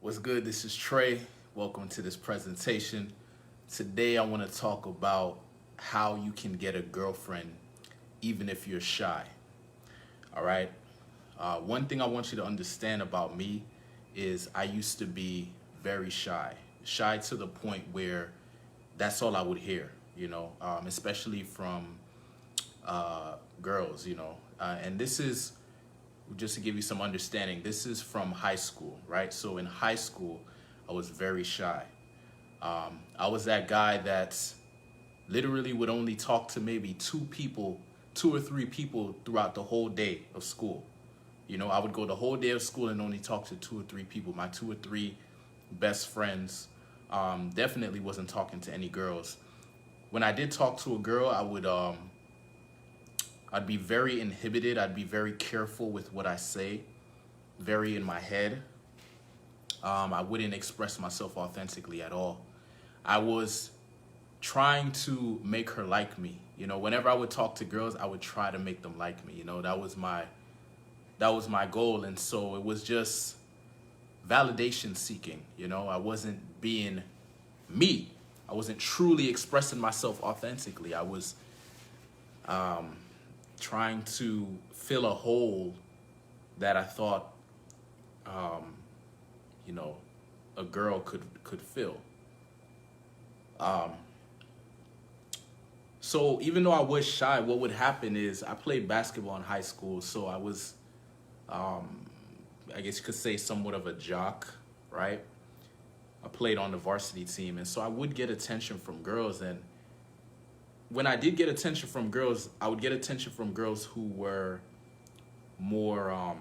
What's good? This is Trey. Welcome to this presentation. Today, I want to talk about how you can get a girlfriend even if you're shy. All right. One thing I want you to understand about me is I used to be very shy, shy to the point where that's all I would hear, especially from girls, and this is just to give you some understanding, this is from high school, right? So in high school, I was very shy. I was that guy that literally would only talk to maybe two or three people throughout the whole day of school. I would go the whole day of school and only talk to two or three people, my two or three best friends. Definitely wasn't talking to any girls. When I did talk to a girl, I'd be very inhibited. I'd be very careful with what I say, very in my head. I wouldn't express myself authentically at all. I was trying to make her like me. Whenever I would talk to girls, I would try to make them like me. That was my goal, and so it was just validation seeking. I wasn't being me. I wasn't truly expressing myself authentically. I was trying to fill a hole that I thought, a girl could fill. So even though I was shy, what would happen is I played basketball in high school, so I was, I guess you could say, somewhat of a jock, right? I played on the varsity team, and so I would get attention from girls. And when I did get attention from girls, I would get attention from girls who were more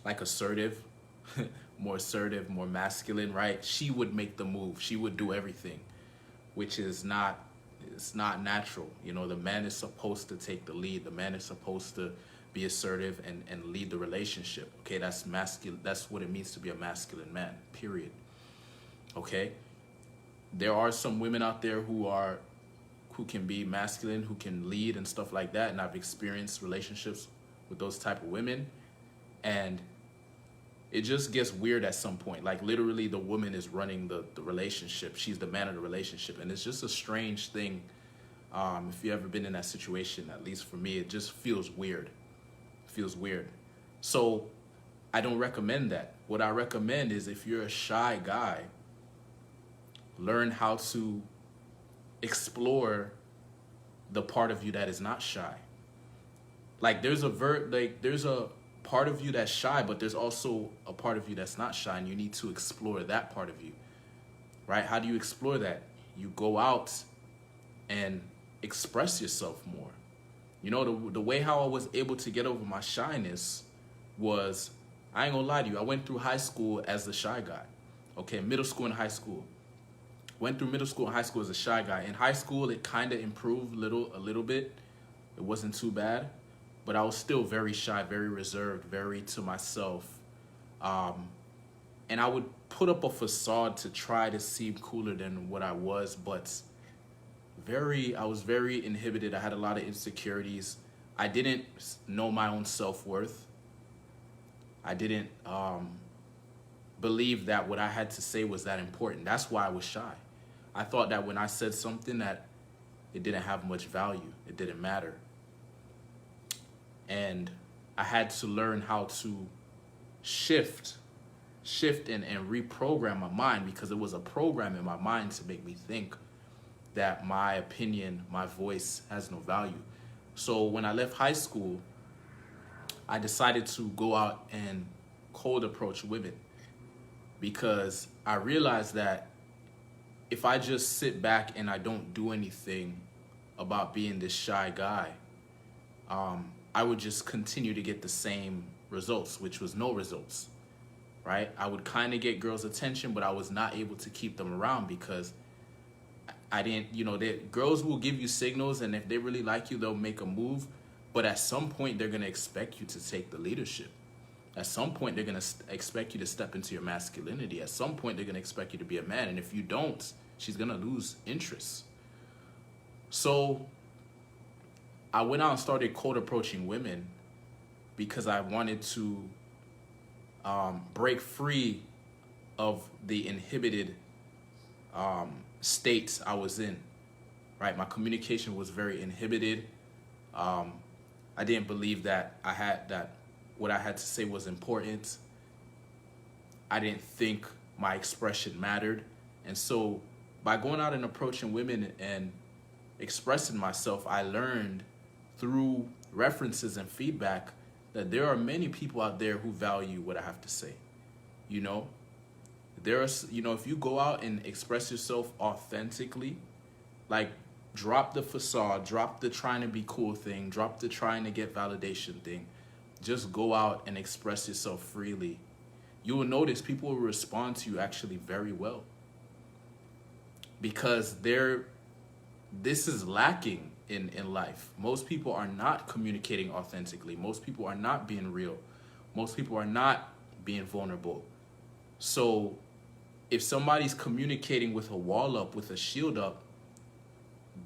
like assertive, more masculine, right? She would make the move. She would do everything, which is not, it's not natural. The man is supposed to take the lead. The man is supposed to be assertive and lead the relationship. Okay, that's masculine. That's what it means to be a masculine man, period. Okay? There are some women out there who can be masculine, who can lead and stuff like that, and I've experienced relationships with those type of women, and it just gets weird at some point. Like, literally, the woman is running the relationship. She's the man of the relationship, and it's just a strange thing. If you've ever been in that situation, at least for me, it just feels weird. It feels weird. So I don't recommend that. What I recommend is, if you're a shy guy, learn how to explore the part of you that is not shy. Like, there's a part of you that's shy, but there's also a part of you that's not shy, and you need to explore that part of you, right? How do you explore that? You go out and express yourself more. The way how I was able to get over my shyness was, I ain't gonna lie to you, I went through high school as the shy guy. Okay, middle school and high school. Went through middle school and high school as a shy guy. In high school, it kind of improved a little bit. It wasn't too bad, but I was still very shy, very reserved, very to myself. And I would put up a facade to try to seem cooler than what I was, but I was very inhibited. I had a lot of insecurities. I didn't know my own self-worth. I didn't believe that what I had to say was that important. That's why I was shy. I thought that when I said something, that it didn't have much value. It didn't matter. And I had to learn how to shift and reprogram my mind, because it was a program in my mind to make me think that my opinion, my voice has no value. So when I left high school, I decided to go out and cold approach women, because I realized that if I just sit back and I don't do anything about being this shy guy, I would just continue to get the same results, which was no results, right? I would kind of get girls' attention, but I was not able to keep them around, because I didn't, girls will give you signals, and if they really like you, they'll make a move, but at some point, they're going to expect you to take the leadership. At some point, they're going to expect you to step into your masculinity. At some point, they're going to expect you to be a man. And if you don't, she's going to lose interest. So I went out and started cold approaching women, because I wanted to break free of the inhibited states I was in, right? My communication was very inhibited. I didn't believe that what I had to say was important. I didn't think my expression mattered. And so by going out and approaching women and expressing myself, I learned through references and feedback that there are many people out there who value what I have to say. You know, if you go out and express yourself authentically, like drop the facade, drop the trying to be cool thing, drop the trying to get validation thing, just go out and express yourself freely. You will notice people will respond to you actually very well, because this is lacking in life. Most people are not communicating authentically. Most people are not being real. Most people are not being vulnerable. So if somebody's communicating with a wall up, with a shield up,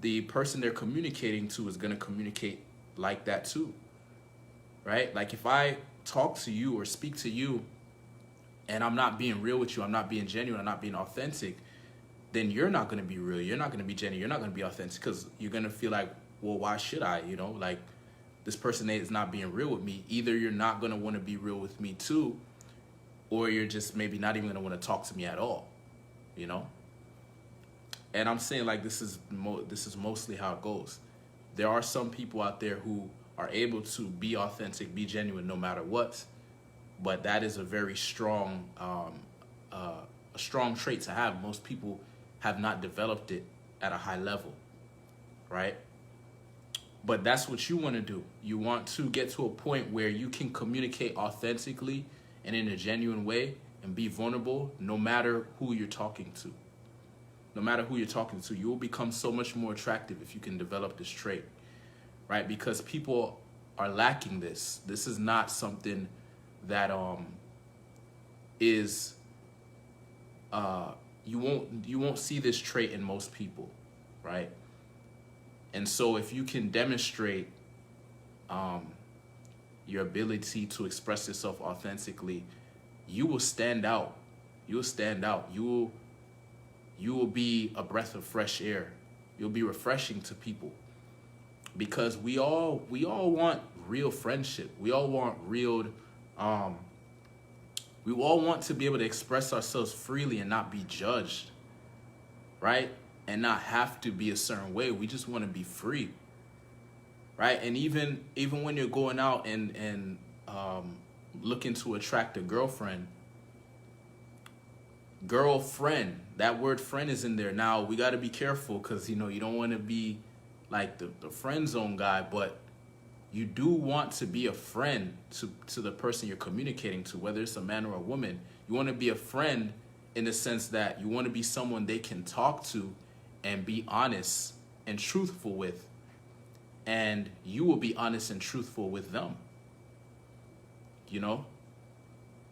the person they're communicating to is going to communicate like that too, right? Like if I talk to you or speak to you and I'm not being real with you, I'm not being genuine, I'm not being authentic, then you're not going to be real, you're not going to be genuine, you're not going to be authentic, because you're going to feel like, well, why should I? Like this person is not being real with me. Either you're not going to want to be real with me too, or you're just maybe not even going to want to talk to me at all, And I'm saying like this is mostly how it goes. There are some people out there who are able to be authentic, be genuine no matter what, but that is a very strong trait to have. Most people have not developed it at a high level, right? But that's what you want to do. You want to get to a point where you can communicate authentically and in a genuine way and be vulnerable no matter who you're talking to. No matter who you're talking to, you will become so much more attractive if you can develop this trait, right? Because people are lacking this. This is not something that is you won't see this trait in most people, right? And so if you can demonstrate your ability to express yourself authentically, you will stand out. You will stand out. You will be a breath of fresh air. You'll be refreshing to people, because we all want real friendship. We all want real we all want to be able to express ourselves freely and not be judged, right? And not have to be a certain way. We just want to be free, right? And even when you're going out and looking to attract a girlfriend, that word friend is in there. Now we got to be careful, because you don't want to be like the friend zone guy, but you do want to be a friend to the person you're communicating to, whether it's a man or a woman. You want to be a friend in the sense that you want to be someone they can talk to and be honest and truthful with, and you will be honest and truthful with them,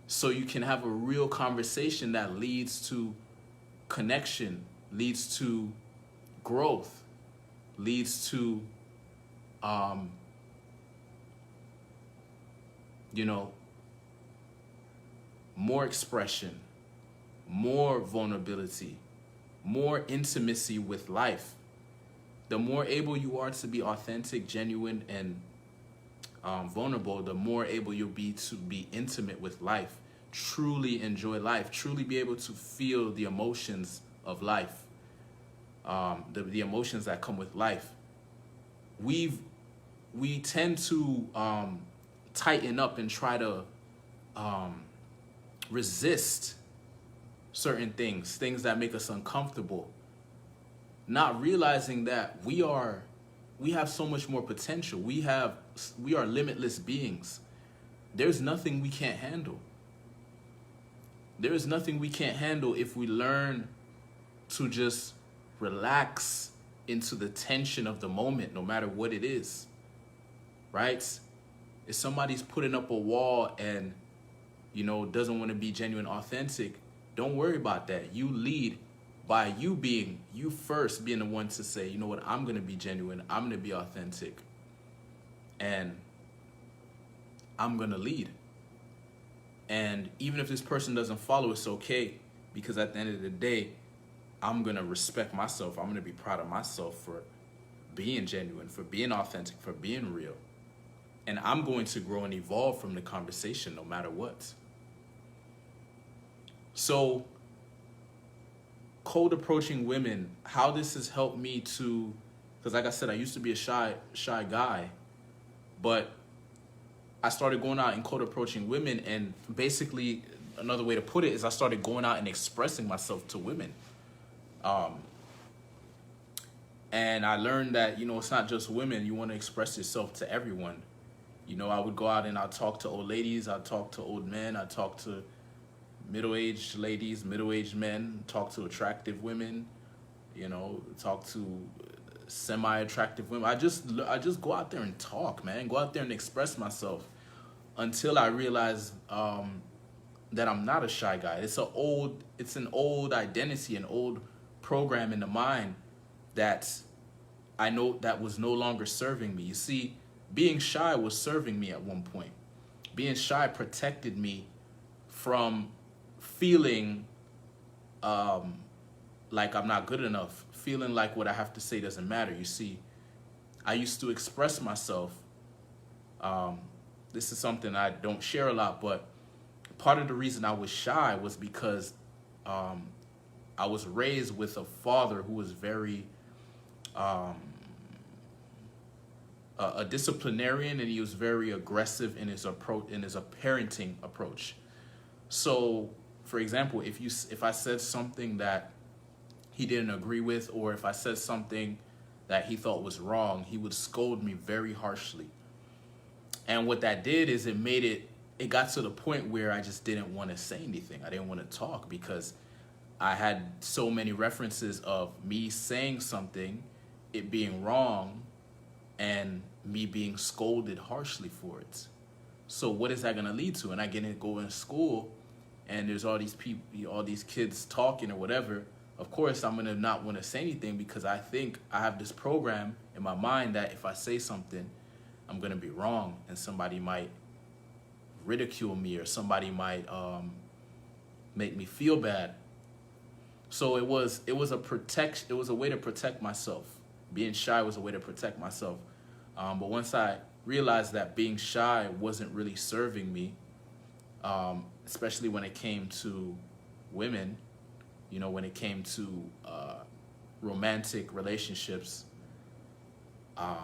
so you can have a real conversation that leads to connection, leads to growth, leads to more expression, more vulnerability, more intimacy with life. The more able you are to be authentic, genuine, and vulnerable, the more able you'll be to be intimate with life, truly enjoy life, truly be able to feel the emotions of life, the emotions that come with life. We tend to tighten up and try to resist certain things that make us uncomfortable, not realizing that we have so much more potential. We are limitless beings. There's nothing we can't handle. There is nothing we can't handle if we learn to just relax into the tension of the moment, no matter what it is, right? If somebody's putting up a wall and, doesn't want to be genuine, authentic, don't worry about that. You lead by you first being the one to say, you know what, I'm going to be genuine, I'm going to be authentic, and I'm going to lead. And even if this person doesn't follow, it's okay, because at the end of the day, I'm going to respect myself. I'm going to be proud of myself for being genuine, for being authentic, for being real. And I'm going to grow and evolve from the conversation no matter what. So, cold approaching women, how this has helped me to, because like I said, I used to be a shy guy, but I started going out and cold approaching women, and basically another way to put it is I started going out and expressing myself to women. And I learned that, it's not just women. You want to express yourself to everyone. I would go out and I'd talk to old ladies, I'd talk to old men, I'd talk to middle-aged ladies, middle-aged men, talk to attractive women, talk to semi-attractive women. I just go out there and talk, man. Go out there and express myself until I realize that I'm not a shy guy. It's an old identity, an old program in the mind that I know that was no longer serving me. You see, being shy was serving me at one point. Being shy protected me from feeling like I'm not good enough, feeling like what I have to say doesn't matter. You see, I used to express myself. This is something I don't share a lot, but part of the reason I was shy was because I was raised with a father who was very a disciplinarian, and he was very aggressive in his approach, in his parenting approach. So, for example, if I said something that he didn't agree with, or if I said something that he thought was wrong, he would scold me very harshly. And what that did is it got to the point where I just didn't want to say anything. I didn't want to talk because I had so many references of me saying something, it being wrong, and me being scolded harshly for it. So what is that going to lead to? And I get to go in school, and there's all these people, all these kids talking or whatever. Of course, I'm going to not want to say anything because I think I have this program in my mind that if I say something, I'm going to be wrong, and somebody might ridicule me, or somebody might make me feel bad. So it was a way to protect myself. Being shy was a way to protect myself. But once I realized that being shy wasn't really serving me, especially when it came to women, when it came to romantic relationships, I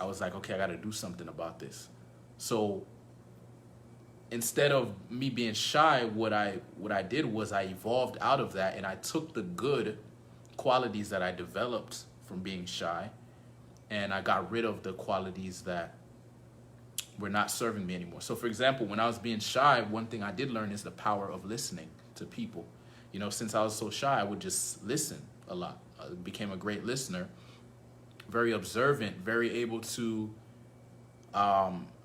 was like, okay, I got to do something about this. So instead of me being shy, what I did was I evolved out of that, and I took the good qualities that I developed from being shy, and I got rid of the qualities that were not serving me anymore. So for example, when I was being shy, one thing I did learn is the power of listening to people. Since I was so shy, I would just listen a lot. I became a great listener, very observant, very able to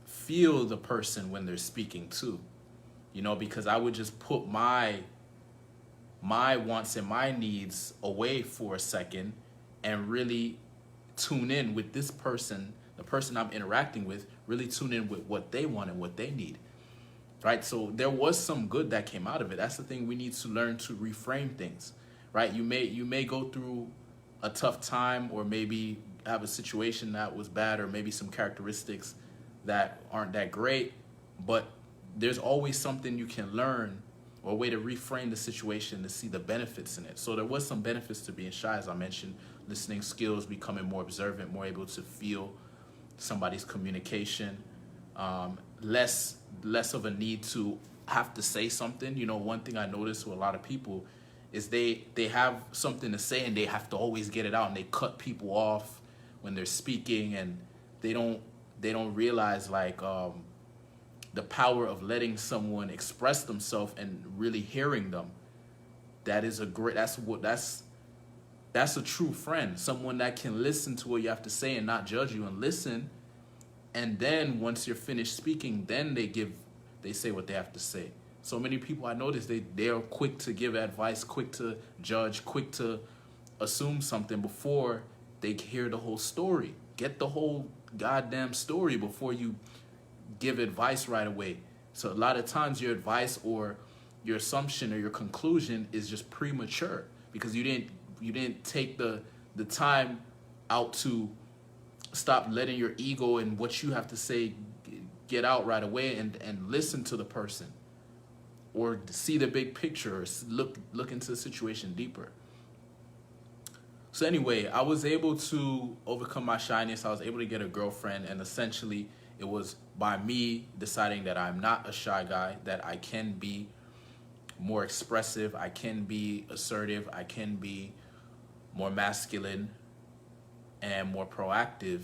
feel the person when they're speaking too, because I would just put my wants and my needs away for a second and really tune in with this person, the person I'm interacting with, really tune in with what they want and what they need, right? So there was some good that came out of it. That's the thing, we need to learn to reframe things, right? You may go through a tough time, or maybe have a situation that was bad, or maybe some characteristics that aren't that great, but there's always something you can learn, or a way to reframe the situation to see the benefits in it. So there was some benefits to being shy, as I mentioned: listening skills, becoming more observant, more able to feel somebody's communication, less of a need to have to say something. One thing I noticed with a lot of people is they have something to say and they have to always get it out, and they cut people off when they're speaking, and they don't realize the power of letting someone express themselves and really hearing them. That's a true friend, someone that can listen to what you have to say and not judge you, and listen, and then once you're finished speaking, then they say what they have to say. So many people I notice, they are quick to give advice, quick to judge, quick to assume something before they hear the whole story. Get the whole goddamn story before you give advice right away. So a lot of times your advice or your assumption or your conclusion is just premature because you didn't take the time out to stop letting your ego and what you have to say get out right away and listen to the person or see the big picture or look into the situation deeper. So anyway, I was able to overcome my shyness. I was able to get a girlfriend, and essentially it was by me deciding that I'm not a shy guy, that I can be more expressive, I can be assertive, I can be more masculine and more proactive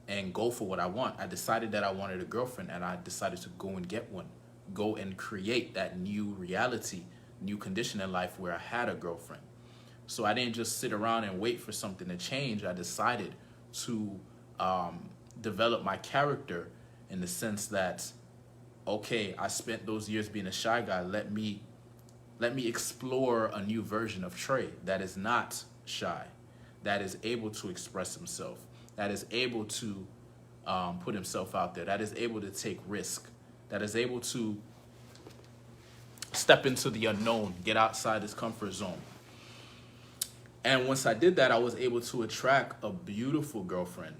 and go for what I want. I decided that I wanted a girlfriend, and I decided to go and get one. Go and create that new reality, new condition in life where I had a girlfriend. So I didn't just sit around and wait for something to change. I decided to develop my character in the sense that, okay, I spent those years being a shy guy. Let me explore a new version of Trey that is not shy, that is able to express himself, that is able to put himself out there, that is able to take risk, that is able to step into the unknown, get outside his comfort zone. And once I did that, I was able to attract a beautiful girlfriend,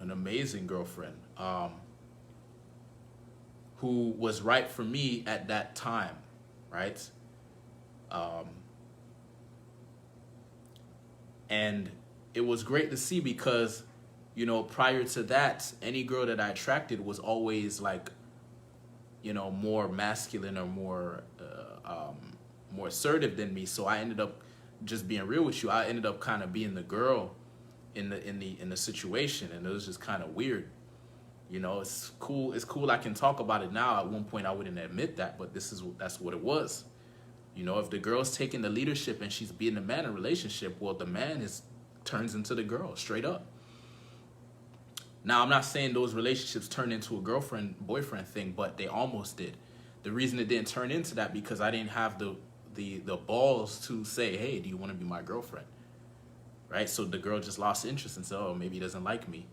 an amazing girlfriend, who was right for me at that time, right? And it was great to see because, you know, prior to that, any girl that I attracted was always like, you know, more masculine or more assertive than me. So I ended up, just being real with you, I ended up kind of being the girl in the situation, and it was just kind of weird. You know, it's cool. It's cool. I can talk about it now. At one point, I wouldn't admit that, but that's what it was. You know, if the girl's taking the leadership and she's being the man in a relationship, well, the man turns into the girl straight up. Now, I'm not saying those relationships turned into a girlfriend-boyfriend thing, but they almost did. The reason it didn't turn into that because I didn't have the balls to say, hey, do you want to be my girlfriend? Right? So the girl just lost interest and said, oh, maybe he doesn't like me.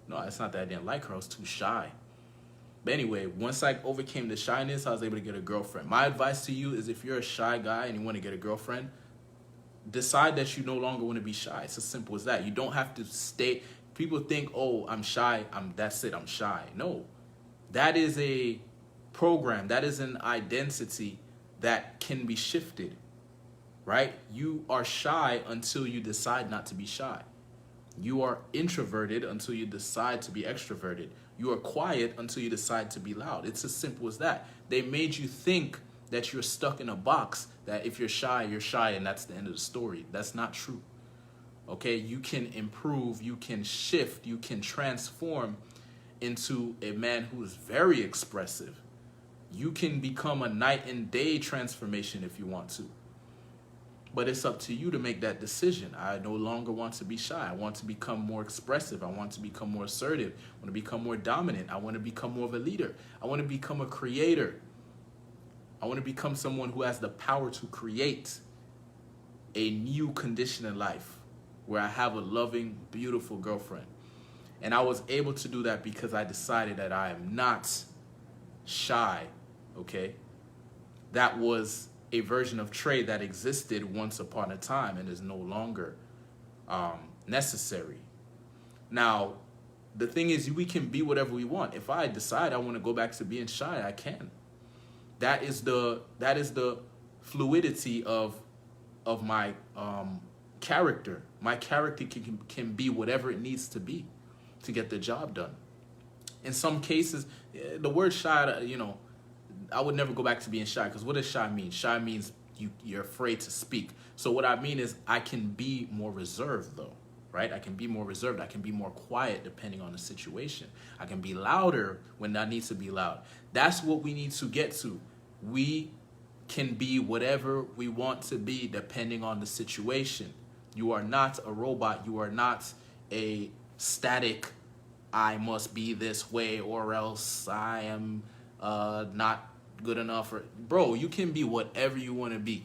No, it's not that I didn't like her. I was too shy. But anyway, once I overcame the shyness, I was able to get a girlfriend. My advice to you is if you're a shy guy and you want to get a girlfriend, decide that you no longer want to be shy. It's as simple as that. You don't have to stay. People think, oh, I'm shy. That's it. I'm shy. No, that is a program. That is an identity that can be shifted, right? You are shy until you decide not to be shy. You are introverted until you decide to be extroverted. You are quiet until you decide to be loud. It's as simple as that. They made you think that you're stuck in a box, that if you're shy, and that's the end of the story. That's not true. Okay, you can improve, you can shift, you can transform into a man who is very expressive. You can become a night and day transformation if you want to. But it's up to you to make that decision. I no longer want to be shy. I want to become more expressive. I want to become more assertive. I want to become more dominant. I want to become more of a leader. I want to become a creator. I want to become someone who has the power to create a new condition in life where I have a loving, beautiful girlfriend. And I was able to do that because I decided that I am not shy, okay? That was a version of Trey that existed once upon a time and is no longer necessary. Now, the thing is, we can be whatever we want. If I decide I want to go back to being shy, I can. That is the fluidity of my character. My character can be whatever it needs to be to get the job done. In some cases, the word shy, you know, I would never go back to being shy, because what does shy mean? Shy means you're afraid to speak. So what I mean is I can be more reserved, though, right? I can be more reserved. I can be more quiet depending on the situation. I can be louder when I need to be loud. That's what we need to get to. We can be whatever we want to be depending on the situation. You are not a robot. You are not a static, I must be this way or else I am not good enough. Bro, you can be whatever you want to be.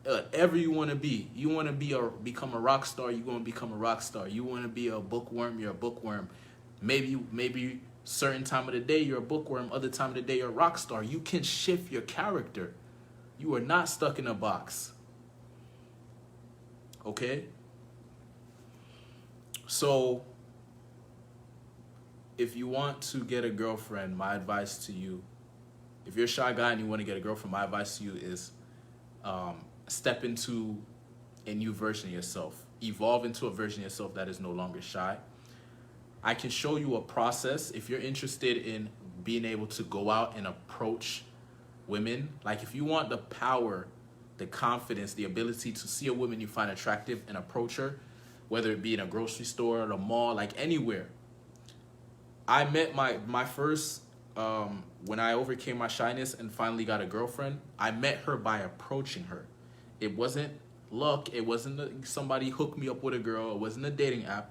Whatever you want to be. You want to become a rock star, you're going to become a rock star. You want to be a bookworm, you're a bookworm. Maybe certain time of the day you're a bookworm, other time of the day you're a rock star. You can shift your character. You are not stuck in a box. Okay? So, if you want to get a girlfriend, my advice to you, if you're a shy guy and you want to get a girlfriend, my advice to you is step into a new version of yourself. Evolve into a version of yourself that is no longer shy. I can show you a process if you're interested in being able to go out and approach women. Like if you want the power, the confidence, the ability to see a woman you find attractive and approach her, whether it be in a grocery store, at a mall, like anywhere. I met my first, when I overcame my shyness and finally got a girlfriend, I met her by approaching her. It wasn't luck. It wasn't somebody hooked me up with a girl. It wasn't a dating app.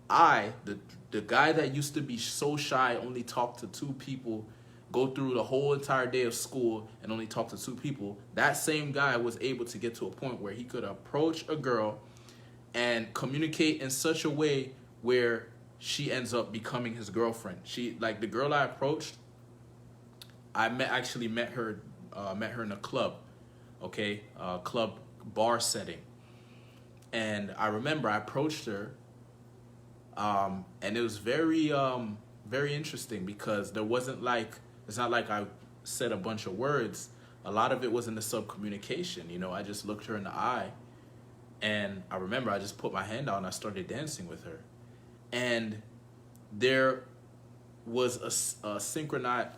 The guy that used to be so shy, only talk to two people, go through the whole entire day of school and only talk to two people, that same guy was able to get to a point where he could approach a girl and communicate in such a way where she ends up becoming his girlfriend. She, like the girl I approached, actually met her in a club, okay, club bar setting. And I remember I approached her, and it was very interesting because there wasn't like, it's not like I said a bunch of words. A lot of it was in the sub-communication. You know, I just looked her in the eye, and I remember I just put my hand out and I started dancing with her. And there was a synchronized,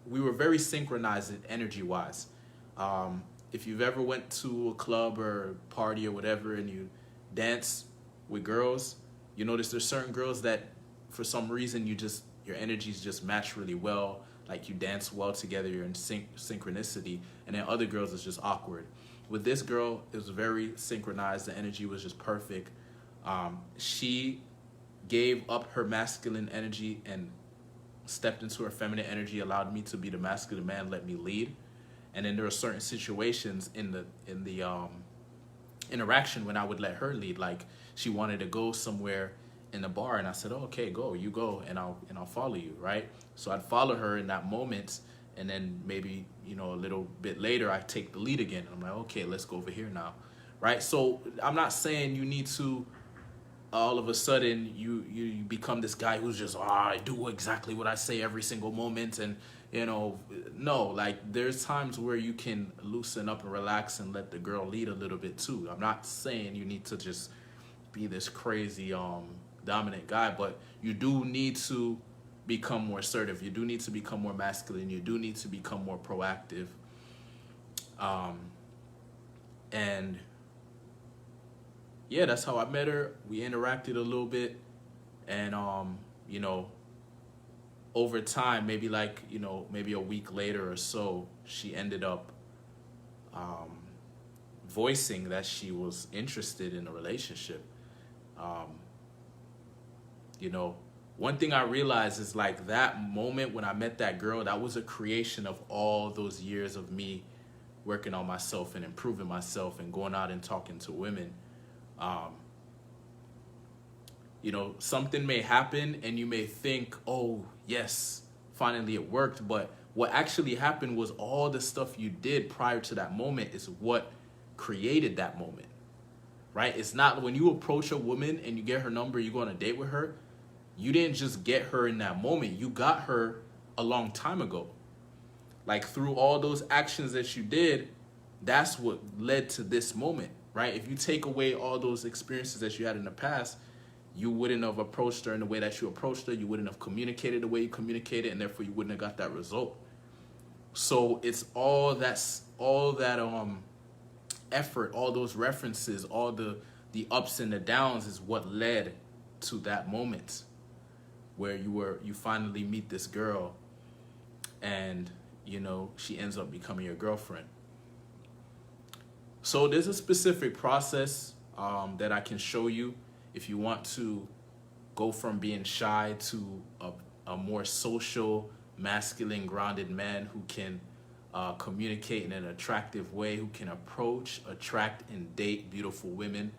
we were very synchronized energy-wise. If you've ever went to a club or party or whatever and you dance with girls, you notice there's certain girls that for some reason your energies just match really well. Like you dance well together, you're in synchronicity, and then other girls it's just awkward. With this girl, it was very synchronized. The energy was just perfect. She gave up her masculine energy and stepped into her feminine energy, allowed me to be the masculine man, let me lead. And then there are certain situations in the interaction when I would let her lead. Like she wanted to go somewhere in the bar, and I said, "Oh, okay, go, you go, and I'll follow you," right? So I'd follow her in that moment, and then maybe, you know, a little bit later I take the lead again. I'm like, okay, let's go over here now, right? So I'm not saying you need to all of a sudden you become this guy who's just, I do exactly what I say every single moment, and you know, no, like there's times where you can loosen up and relax and let the girl lead a little bit too. I'm not saying you need to just be this crazy dominant guy, but you do need to become more assertive. You do need to become more masculine. You do need to become more proactive. And yeah, that's how I met her. We interacted a little bit, and you know, over time, maybe like, you know, maybe a week later or so, she ended up voicing that she was interested in a relationship. You know, one thing I realized is like that moment when I met that girl, that was a creation of all those years of me working on myself and improving myself and going out and talking to women. You know, something may happen and you may think, oh, yes, finally it worked. But what actually happened was all the stuff you did prior to that moment is what created that moment, right? It's not when you approach a woman and you get her number, you go on a date with her, you didn't just get her in that moment. You got her a long time ago. Like through all those actions that you did, that's what led to this moment, right? If you take away all those experiences that you had in the past, you wouldn't have approached her in the way that you approached her. You wouldn't have communicated the way you communicated, and therefore you wouldn't have got that result. So it's all that effort, all those references, all the ups and the downs is what led to that moment where you finally meet this girl, and you know, she ends up becoming your girlfriend. So there's a specific process that I can show you if you want to go from being shy to a more social, masculine, grounded man who can communicate in an attractive way, who can approach, attract, and date beautiful women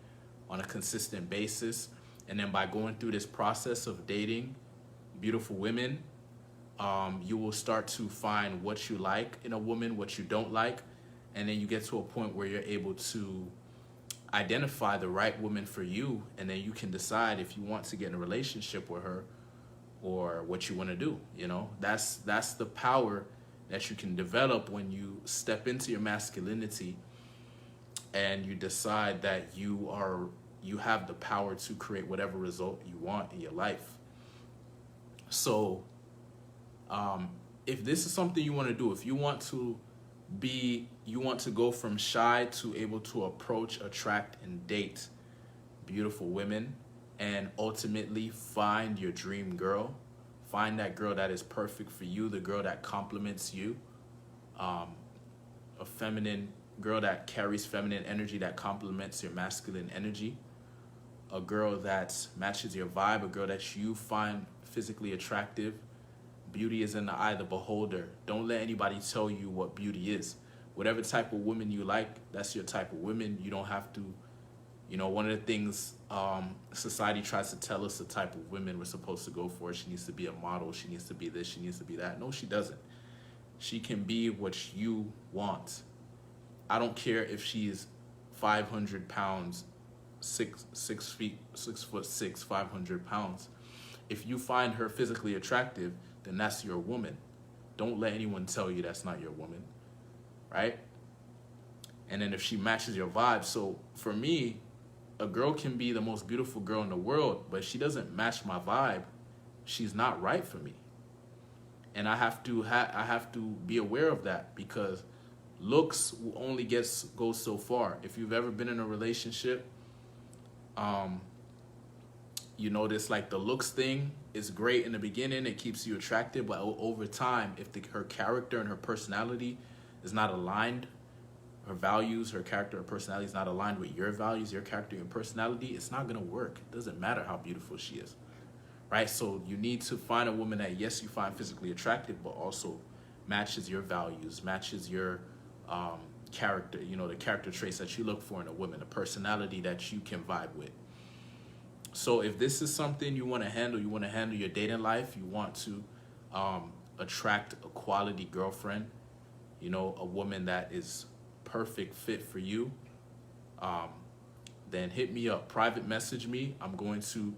on a consistent basis. And then by going through this process of dating beautiful women, you will start to find what you like in a woman, what you don't like, and then you get to a point where you're able to identify the right woman for you, and then you can decide if you want to get in a relationship with her or what you want to do. You know, that's the power that you can develop when you step into your masculinity and you decide that you have the power to create whatever result you want in your life. So if this is something you want to do, if you want to go from shy to able to approach, attract, and date beautiful women, and ultimately find your dream girl, find that girl that is perfect for you, the girl that complements you, a feminine girl that carries feminine energy, that complements your masculine energy, a girl that matches your vibe, a girl that you find physically attractive. Beauty is in the eye of the beholder. Don't let anybody tell you what beauty is. Whatever type of woman you like, that's your type of woman. You don't have to, you know, one of the things society tries to tell us the type of women we're supposed to go for. She needs to be a model. She needs to be this. She needs to be that. No, she doesn't. She can be what you want. I don't care if she's 500 pounds, 6'6", 500 pounds. If you find her physically attractive, then that's your woman. Don't let anyone tell you that's not your woman, right? And then if she matches your vibe, so for me, a girl can be the most beautiful girl in the world, but if she doesn't match my vibe, she's not right for me. And I have to be aware of that, because looks will only go so far. If you've ever been in a relationship, you notice like the looks thing is great in the beginning. It keeps you attractive, but over time, if her character and her personality is not aligned, her values, her character, her personality is not aligned with your values, your character, your personality, it's not gonna work. It doesn't matter how beautiful she is, right? So you need to find a woman that, yes, you find physically attractive, but also matches your values, matches your character, you know, the character traits that you look for in a woman, the personality that you can vibe with. So if this is something you want to handle your dating life, you want to attract a quality girlfriend, you know, a woman that is perfect fit for you, then hit me up, private message me. I'm going to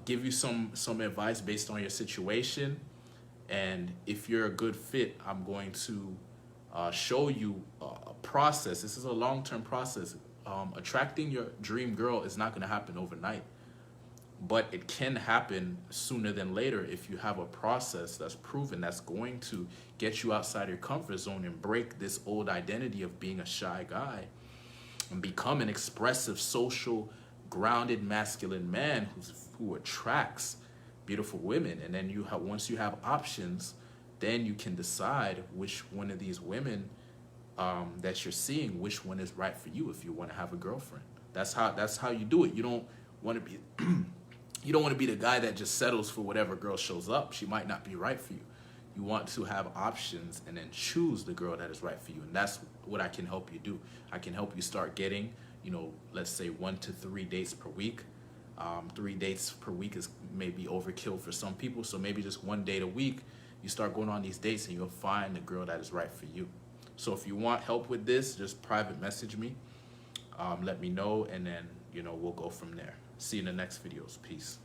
give you some advice based on your situation. And if you're a good fit, I'm going to show you a process. This is a long-term process. Attracting your dream girl is not going to happen overnight, but it can happen sooner than later if you have a process that's proven, that's going to get you outside your comfort zone and break this old identity of being a shy guy and become an expressive, social, grounded, masculine man who attracts beautiful women. And then once you have options, then you can decide which one of these women that you're seeing, which one is right for you if you want to have a girlfriend. That's how you do it. You don't want to be you don't want to be the guy that just settles for whatever girl shows up. She might not be right for you. You want to have options and then choose the girl that is right for you. And that's what I can help you do. I can help you start getting, you know, let's say 1 to 3 dates per week. 3 dates per week is maybe overkill for some people. So maybe just 1 date a week, you start going on these dates and you'll find the girl that is right for you. So if you want help with this, just private message me. Let me know, and then, you know, we'll go from there. See you in the next videos. Peace.